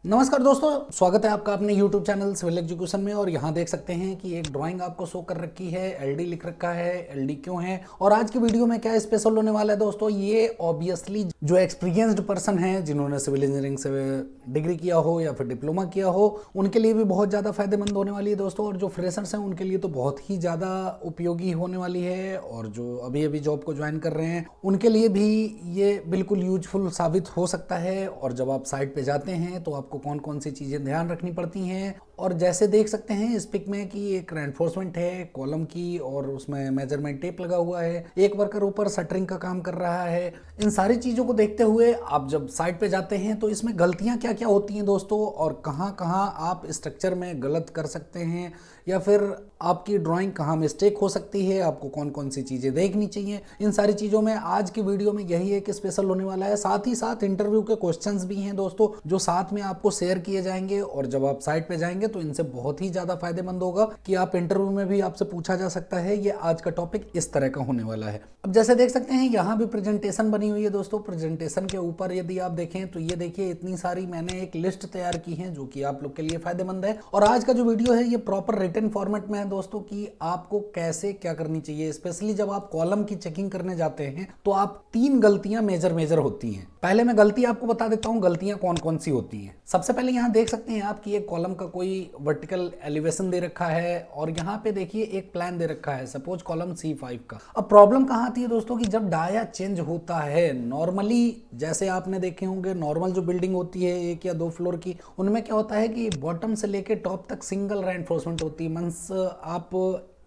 नमस्कार दोस्तों, स्वागत है आपका अपने YouTube चैनल सिविल एजुकेशन में। और यहाँ देख सकते हैं कि एक ड्राइंग आपको शो कर रखी है, एलडी लिख रखा है। एलडी क्यों है और आज की वीडियो में क्या स्पेशल होने वाला है दोस्तों, ये ऑब्वियसली जो एक्सपीरियंस्ड पर्सन है, जिन्होंने सिविल इंजीनियरिंग से डिग्री किया हो या फिर डिप्लोमा किया हो, उनके लिए भी बहुत ज़्यादा फायदेमंद होने वाली है दोस्तों। और जो फ्रेशर्स हैं उनके लिए तो बहुत ही ज़्यादा उपयोगी होने वाली है। और जो अभी अभी जॉब को ज्वाइन कर रहे हैं उनके लिए भी ये बिल्कुल यूजफुल साबित हो सकता है। और जब आप साइट पे जाते हैं तो आपको कौन कौन सी चीज़ें ध्यान रखनी पड़ती हैं। और जैसे देख सकते हैं इस पिक में कि एक रेनफोर्समेंट है कॉलम की, और उसमें मेजरमेंट टेप लगा हुआ है। एक वर्कर ऊपर शटरिंग का काम कर रहा है। इन सारी चीज़ों को देखते हुए आप जब साइट पे जाते हैं तो इसमें गलतियां क्या क्या होती हैं दोस्तों, और कहां कहां आप स्ट्रक्चर में गलत कर सकते हैं, या फिर आपकी ड्राइंग कहाँ मिस्टेक हो सकती है, आपको कौन कौन सी चीज़ें देखनी चाहिए, इन सारी चीज़ों में आज की वीडियो में यही एक स्पेशल होने वाला है। साथ ही साथ इंटरव्यू के क्वेश्चंस भी हैं दोस्तों, जो साथ में आपको शेयर किए जाएंगे। और जब आप साइट पे जाएंगे तो इनसे बहुत ही ज़्यादा फायदेमंद होगा कि आप इंटरव्यू में भी आपसे पूछा जा सकता है। ये आज का टॉपिक इस तरह का होने वाला है। अब जैसे देख सकते हैं यहाँ भी प्रेजेंटेशन बनी हुई है दोस्तों। प्रेजेंटेशन के ऊपर यदि आप देखें तो ये देखिए इतनी सारी मैंने एक लिस्ट तैयार की है जो कि आप लोग के लिए फायदेमंद है। और आज का जो वीडियो है ये प्रॉपर रिटन फॉर्मेट में है दोस्तों कि आपको कैसे क्या करनी चाहिए। स्पेशली जब आप कॉलम की चेकिंग करने जाते हैं तो आप 3 गलतियां मेजर होती हैं। पहले मैं गलती आपको बता देता हूं गलतियां कौन कौन सी होती हैं। सबसे पहले यहां देख सकते हैं आप कि एक कॉलम का कोई वर्टिकल एलिवेशन दे रखा है, और यहां पे देखिए एक प्लान दे रखा है, सपोज कॉलम C5 का। अब प्रॉब्लम कहां आती है दोस्तों कि जब डाया चेंज होता है, नॉर्मली जैसे आपने देखे होंगे नॉर्मल जो बिल्डिंग होती है 1 या 2 फ्लोर की, उनमें क्या होता है कि बॉटम से लेके टॉप तक सिंगल रेनफोर्समेंट होती है। मींस आप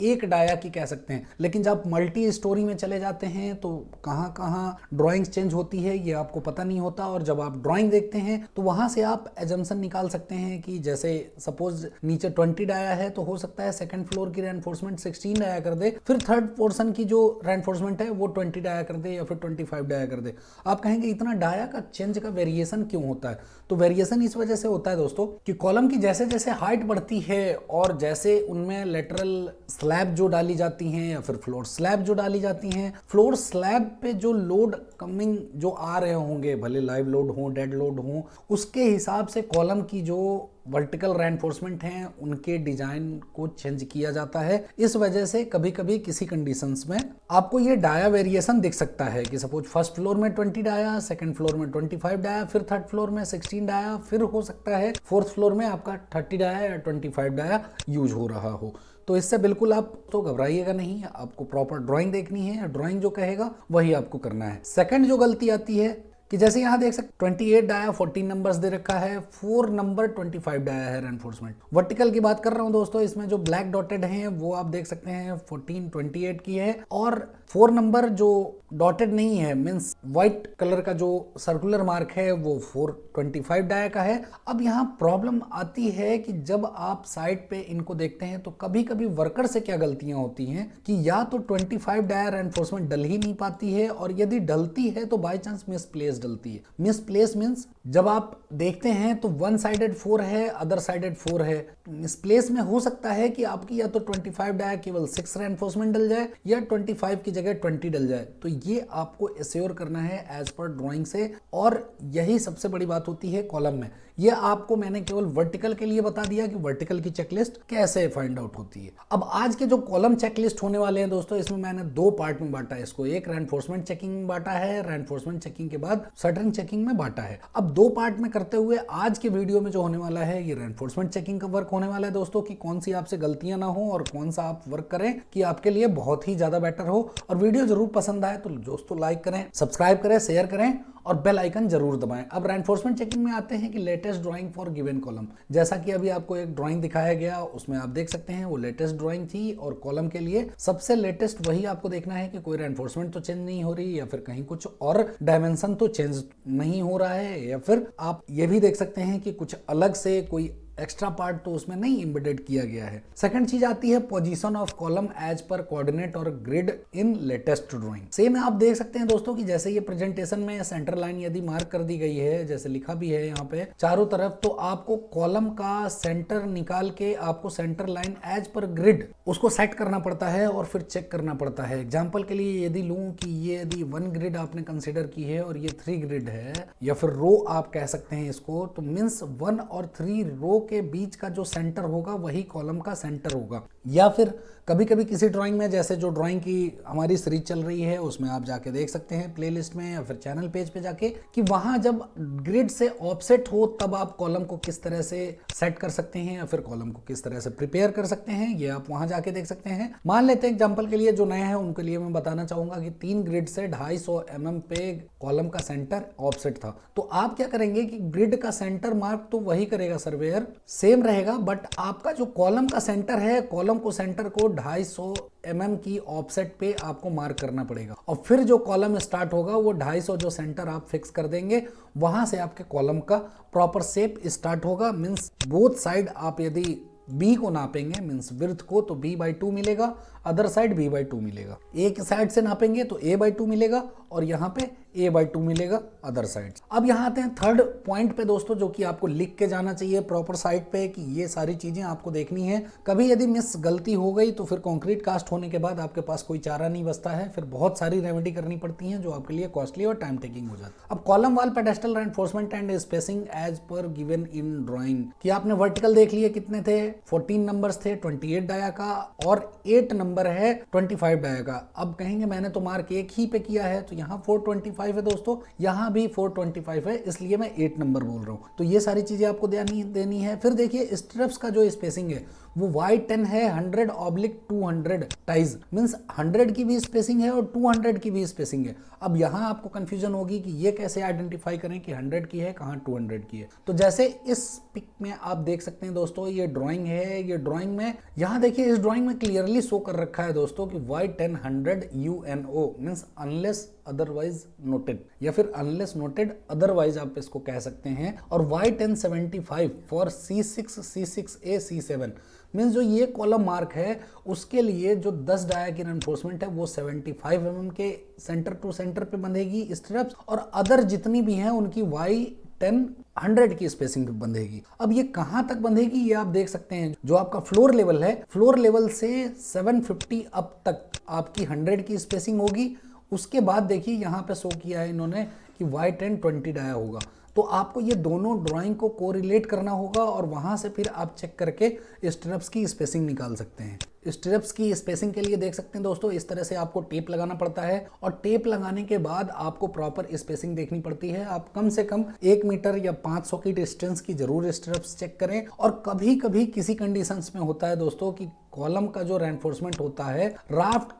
एक डाया की कह सकते हैं। लेकिन जब मल्टी स्टोरी में चले जाते हैं तो कहां कहां ड्राइंग्स चेंज होती है ये आपको पता नहीं होता। और जब आप ड्राइंग देखते हैं तो वहां से आप एजम्पशन निकाल सकते हैं कि जैसे सपोज नीचे 20 डाया है तो हो सकता है सेकंड फ्लोर की रेनफोर्समेंट 16 डाया कर दे, फिर थर्ड पोर्शन की जो रेनफोर्समेंट है वो 20 डाया कर दे या फिर 25 डाया कर दे। आप कहेंगे इतना डाया का चेंज का वेरिएशन क्यों होता है? तो वेरिएशन इस वजह से होता है दोस्तों कि कॉलम की जैसे जैसे हाइट बढ़ती है और जैसे उनमें लेटरल स्लैब जो डाली जाती हैं या फिर फ्लोर स्लैब जो डाली जाती हैं, फ्लोर स्लैब पे जो लोड कमिंग जो आ रहे होंगे, भले लाइव लोड हो डेड लोड हो, उसके हिसाब से कॉलम की जो वर्टिकल रेनफोर्समेंट हैं उनके डिजाइन को चेंज किया जाता है। इस वजह से कभी कभी किसी कंडीशंस में आपको ये डाया वेरिएशन दिख सकता है कि सपोज फर्स्ट फ्लोर में 20 डाया, सेकंड फ्लोर में 25 डाया, फिर थर्ड फ्लोर में 16 डाया, फिर हो सकता है फोर्थ फ्लोर में आपका 30 डाया या 25 डाया यूज हो रहा हो। तो इससे बिल्कुल आप तो घबराइएगा नहीं, आपको प्रॉपर ड्राइंग देखनी है, ड्राइंग जो कहेगा वही आपको करना है। सेकंड जो गलती आती है कि जैसे यहां देख सकते 28 डाया 14 नंबर्स दे रखा है, 4 नंबर 25 डाया है रेनफोर्समेंट। वर्टिकल की बात कर रहा हूं दोस्तों, इसमें जो ब्लैक डॉटेड हैं वो आप देख सकते हैं 14 28 की है, और 4 नंबर जो डॉटेड नहीं है मींस व्हाइट कलर का जो सर्कुलर मार्क है वो 425 डाया का है। अब यहाँ प्रॉब्लम आती है कि जब आप साइट पे इनको देखते हैं तो कभी कभी वर्कर से क्या गलतियां होती हैं कि या तो 25 डाया रेनफोर्समेंट डल ही नहीं पाती है, और यदि डलती है तो बाई चांस मिसप्लेस डलती है। मिसप्लेस मींस जब आप देखते हैं तो वन साइडेड 4 है, अदर साइडेड 4 है। मिसप्लेस में हो सकता है कि आपकी या तो 25 डाया केवल 6 रेनफोर्समेंट डल जाए या 25 की जगह 20 डल जाए। तो ये आपको एश्योर करना है एज पर ड्राइंग से, और यही सबसे बड़ी बात होती है कॉलम में। ये आपको मैंने केवल वर्टिकल के लिए बता दिया कि वर्टिकल की चेकलिस्ट कैसे फाइंड आउट होती है। अब आज के जो कॉलम चेकलिस्ट होने वाले हैं दोस्तों, इसमें मैंने 2 पार्ट में बांटा है इसको। एक रेनफोर्समेंट चेकिंग में बांटा है, रेनफोर्समेंट चेकिंग के बाद शटरिंग चेकिंग में बांटा है। अब 2 पार्ट में करते हुए आज के वीडियो में जो होने वाला है ये रेनफोर्समेंट चेकिंग का वर्क होने वाला है दोस्तों, कि कौन सी आपसे गलतियां ना हो और कौन सा आप वर्क करें कि आपके लिए बहुत ही ज्यादा बेटर हो। और वीडियो जरूर पसंद आए तो दोस्तों लाइक करें, सब्सक्राइब करें, शेयर करें और बेल आइकन जरूर दबाएं। अब रेनफोर्समेंट चेकिंग में आते हैं कि latest drawing for given column. जैसा कि अभी आपको एक ड्राइंग दिखाया गया उसमें आप देख सकते हैं वो लेटेस्ट ड्राइंग थी, और कॉलम के लिए सबसे लेटेस्ट वही आपको देखना है कि कोई रेनफोर्समेंट तो चेंज नहीं हो रही, या फिर कहीं कुछ और डायमेंशन तो चेंज नहीं हो रहा है, या फिर आप ये भी देख सकते हैं कि कुछ अलग से कोई एक्स्ट्रा पार्ट तो उसमें नहीं एम्बेडेड किया गया है। सेकंड चीज आती है position of column as per coordinate और grid in latest drawing. Same आप देख सकते हैं दोस्तों कि जैसे ये प्रेजेंटेशन में सेंटर लाइन यदि मार्क कर दी गई है, जैसे लिखा भी है यहाँ पे चारों तरफ, तो आपको कॉलम का सेंटर निकाल के आपको centre line as per grid उसको सेट करना पड़ता है और फिर चेक करना पड़ता है। एग्जाम्पल के लिए यदि लूं कि ये यदि 1 ग्रिड आपने कंसिडर की है और ये 3 ग्रिड है, या फिर रो आप कह सकते हैं इसको, तो मीन्स 1 और 3 रो के बीच का जो सेंटर होगा वही कॉलम का सेंटर होगा। या फिर कभी कभी किसी ड्राइंग में, जैसे जो ड्राइंग की हमारी सीरीज चल रही है उसमें आप जाके देख सकते हैं प्लेलिस्ट में या फिर चैनल पेज पे जाके, कि वहां जब ग्रिड से ऑफसेट हो तब आप कॉलम को किस तरह से सेट कर सकते हैं या फिर कॉलम को किस तरह से प्रिपेयर कर सकते हैं, ये आप वहां जाके देख सकते हैं। मान लेते हैं एग्जांपल के लिए जो नए हैं उनके लिए मैं बताना चाहूंगा कि 3 ग्रिड से 250 mm पे कॉलम का सेंटर ऑफसेट था, तो आप क्या करेंगे कि ग्रिड का सेंटर मार्क तो वही करेगा सर्वेयर, सेम रहेगा, बट आपका जो कॉलम का सेंटर है, कॉलम को सेंटर को 250 mm की ऑफसेट पे आपको मार्क करना पड़ेगा। और फिर जो कॉलम स्टार्ट होगा वो 250 जो सेंटर आप फिक्स कर देंगे, वहां से आपके कॉलम का प्रॉपर शेप स्टार्ट होगा। मींस बोथ साइड आप यदि बी को नापेंगे, मींस विड्थ को, तो b/2 मिलेगा, अदर साइड b/2 मिलेगा। एक साइड से नापेंगे तो a/2 मिलेगा और यहाँ पे a/2 मिलेगा अदर साइड। अब यहाँ आते हैं थर्ड पॉइंट पे दोस्तों, जो कि आपको लिख के जाना चाहिए प्रॉपर साइड पे कि ये सारी चीजें आपको देखनी है। कभी यदि मिस गलती हो गई तो फिर कंक्रीट कास्ट होने के बाद आपके पास कोई चारा नहीं बचता है, फिर बहुत सारी रेमेडी करनी पड़ती है जो आपके लिए कॉस्टली और टाइम टेकिंग हो जाती है। अब column wall pedestal reinforcement and spacing as per given in drawing, कि आपने वर्टिकल देख लिए कितने थे, 14 नंबर्स थे 28 डाया का, और 8 नंबर है 25 डाया का। अब कहेंगे मैंने तो मार्क एक ही पे किया है, तो यहाँ 425 है दोस्तों, यहाँ भी 425 है, इसलिए मैं 8 नंबर बोल रहा हूँ। तो ये सारी चीजें आपको देनी है। फिर देखिए स्ट्रिप्स का जो स्पेसिंग है वो Y10 है 100/200 टाइज, मींस 100 की भी स्पेसिंग है और 200 की भी स्पेसिंग है। अब यहाँ आपको कंफ्यूजन होगी कि ये कैसे आइडेंटिफाई करें कि 100 की है कहाँ 200 की है। तो जैसे इस पिक में आप देख सकते हैं दोस्तों, ये ड्राइंग है, ये ड्राइंग में यहाँ देखिए इस ड्राइंग में क्लियरली शो कर रखा है दोस्तों कि Y10 100 UNO means unless otherwise noted, या फिर अनलेस नोटेड अदरवाइज आप इसको कह सकते हैं। और Y10 75 for C6 C6A C7 means जो ये कॉलम मार्क है उसके लिए जो 10 डाया की रेनफोर्समेंट है वो 75 mm के सेंटर टू सेंटर पे बंधेगी स्ट्रिप्स, और अदर जितनी भी हैं उनकी Y10 100 की स्पेसिंग पे बंधेगी। अब ये कहां तक बंधेगी ये आप देख सकते हैं, जो आपका फ्लोर लेवल है, फ्लोर लेवल से 750 अप तक आपकी 100 की स्पेसिंग होगी। उसके बाद देखिए यहाँ पे शो किया है इन्होंने कि Y10 20 डाया होगा, तो आपको ये दोनों ड्राइंग को कोरिलेट करना होगा और वहां से फिर आप चेक करके स्ट्रिप्स की स्पेसिंग निकाल सकते हैं। स्ट्रिप्स की स्पेसिंग के लिए देख सकते हैं दोस्तों इस तरह से आपको टेप लगाना पड़ता है, और टेप लगाने के बाद आपको प्रॉपर स्पेसिंग देखनी पड़ती है। आप कम से कम 1 मीटर या 500 की डिस्टेंस की जरूर स्ट्रिप्स चेक करें। और कभी कभी किसी कंडीशंस में होता है दोस्तों कि कॉलम का जो रेनफोर्समेंट होता है राफ्ट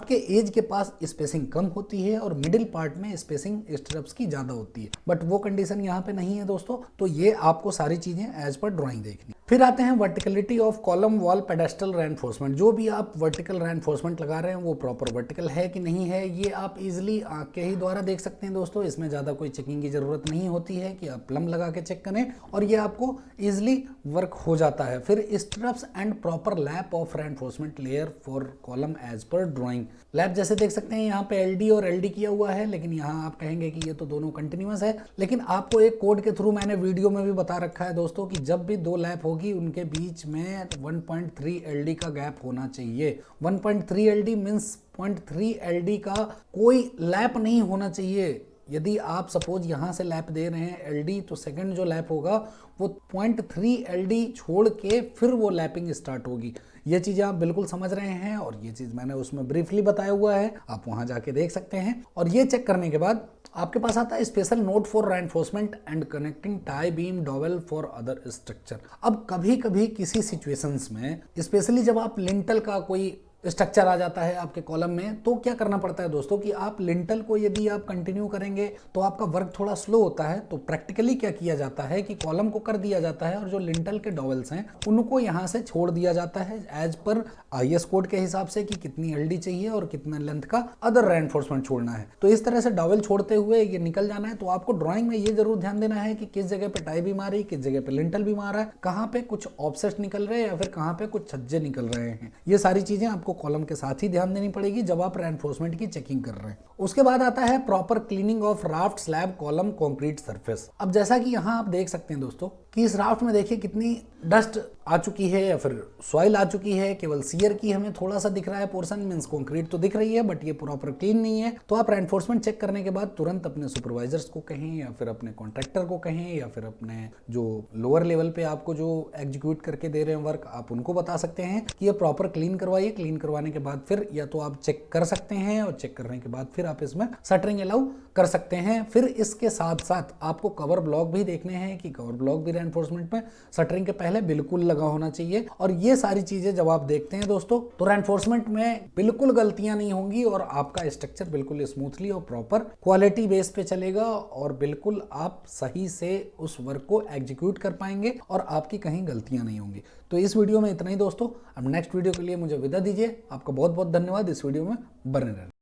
के एज के पास स्पेसिंग कम होती है और मिडिल पार्ट में स्पेसिंग स्ट्रिप्स की ज्यादा होती है, बट वो कंडीशन यहाँ पे नहीं है दोस्तों। तो ये आपको सारी चीजें एज पर ड्राइंग देखनी। फिर आते हैं verticality of column wall pedestal reinforcement. जो भी आप वर्टिकल रेनफोर्समेंट लगा रहे हैं वो प्रॉपर वर्टिकल है कि नहीं है, ये आप इजिली आंख के ही द्वारा देख सकते हैं दोस्तों। इसमें ज्यादा कोई चेकिंग की जरूरत नहीं होती है कि आप प्लम लगा के चेक करें, और ये आपको इजिली वर्क हो जाता है। फिर strips and proper lap of reinforcement layer for column as per drawing. Lap जैसे देख सकते हैं यहाँ पे LD और LD किया हुआ है, लेकिन यहाँ आप कहेंगे कि ये तो दोनों कंटिन्यूअस है, लेकिन आपको एक कोड के थ्रू मैंने वीडियो में भी बता रखा है दोस्तों कि जब भी 2 लैप होगी उनके बीच में 1.3 LD का गैप होना चाहिए। 1.3 LD मीन्स 0.3 LD का कोई लैप नहीं होना चाहिए। यदि आप सपोज यहाँ से लैप दे रहे हैं LD, तो सेकंड जो लैप होगा वो 0.3 LD छोड़ के फिर वो लैपिंग स्टार्ट होगी। ये चीज़ें आप बिल्कुल समझ रहे हैं, और ये चीज़ मैंने उसमें ब्रीफली बताया हुआ है, आप वहाँ जाके देख सकते हैं। और ये चेक करने के बाद आपके पास आता है special note for reinforcement and connecting tie beam dowel for other structure. अब कभी कभी किसी सिचुएशंस में, स्पेशली जब आप लिंटल का कोई स्ट्रक्चर आ जाता है आपके कॉलम में। तो क्या करना पड़ता है दोस्तों कि आप लिंटल को यदि आप कंटिन्यू करेंगे तो आपका वर्क थोड़ा स्लो होता है। तो प्रैक्टिकली क्या किया जाता है कि कॉलम को कर दिया जाता है और जो लिंटल के डॉवेल्स हैं उनको यहाँ से छोड़ दिया जाता है एज पर IS कोड के हिसाब से कि कितनी LD चाहिए और कितना लेंथ का अदर रेनफोर्समेंट छोड़ना है। तो इस तरह से डॉवेल छोड़ते हुए ये निकल जाना है। तो आपको ड्राइंग में ये जरूर ध्यान देना है कि किस जगह पे टाई भी मारी, किस जगह पे लिंटल भी मारा है, कहाँ पे कुछ ऑफसेट निकल रहे हैं या फिर कहाँ पे कुछ छज्जे निकल रहे हैं। ये सारी चीजें आपको कॉलम के साथ ही ध्यान देनी पड़ेगी जब आप रेनफोर्समेंट की चेकिंग कर रहे हैं। उसके बाद आता है proper cleaning of raft, slab, column, concrete surface. अब जैसा कि यहाँ आप देख सकते हैं दोस्तों कि इस राफ्ट में देखिए कितनी डस्ट आ चुकी है या फिर सॉइल आ चुकी है। केवल सीयर की हमें थोड़ा सा दिख रहा है पोर्शन, मींस कंक्रीट तो दिख रही है बट ये प्रॉपर क्लीन नहीं है। तो आप रेनफोर्समेंट चेक करने के बाद तुरंत अपने सुपरवाइजर्स को कहें या फिर अपने कॉन्ट्रैक्टर को कहें या फिर अपने जो लोअर लेवल पे आपको जो एग्जीक्यूट करके दे रहे हैं वर्क, आप उनको बता सकते हैं कि ये प्रॉपर क्लीन करवाइए। क्लीन करवाने के बाद फिर या तो आप चेक कर सकते हैं और चेक करने के बाद फिर आप इसमें शटरिंग अलाउ कर सकते हैं। फिर इसके साथ साथ आपको कवर ब्लॉक भी देखने हैं कि कवर ब्लॉक भी रेनफोर्समेंट में शटरिंग के पहले बिल्कुल लगा होना चाहिए। और ये सारी चीजें जब आप देखते हैं दोस्तों तो रेनफोर्समेंट में बिल्कुल गलतियां नहीं होंगी और आपका स्ट्रक्चर बिल्कुल स्मूथली और प्रॉपर क्वालिटी बेस पे चलेगा और बिल्कुल आप सही से उस वर्क को एग्जीक्यूट कर पाएंगे और आपकी कहीं गलतियां नहीं होंगी। तो इस वीडियो में इतना ही दोस्तों। अब नेक्स्ट वीडियो के लिए मुझे विदा दीजिए। आपका बहुत बहुत धन्यवाद इस वीडियो में बने रहने।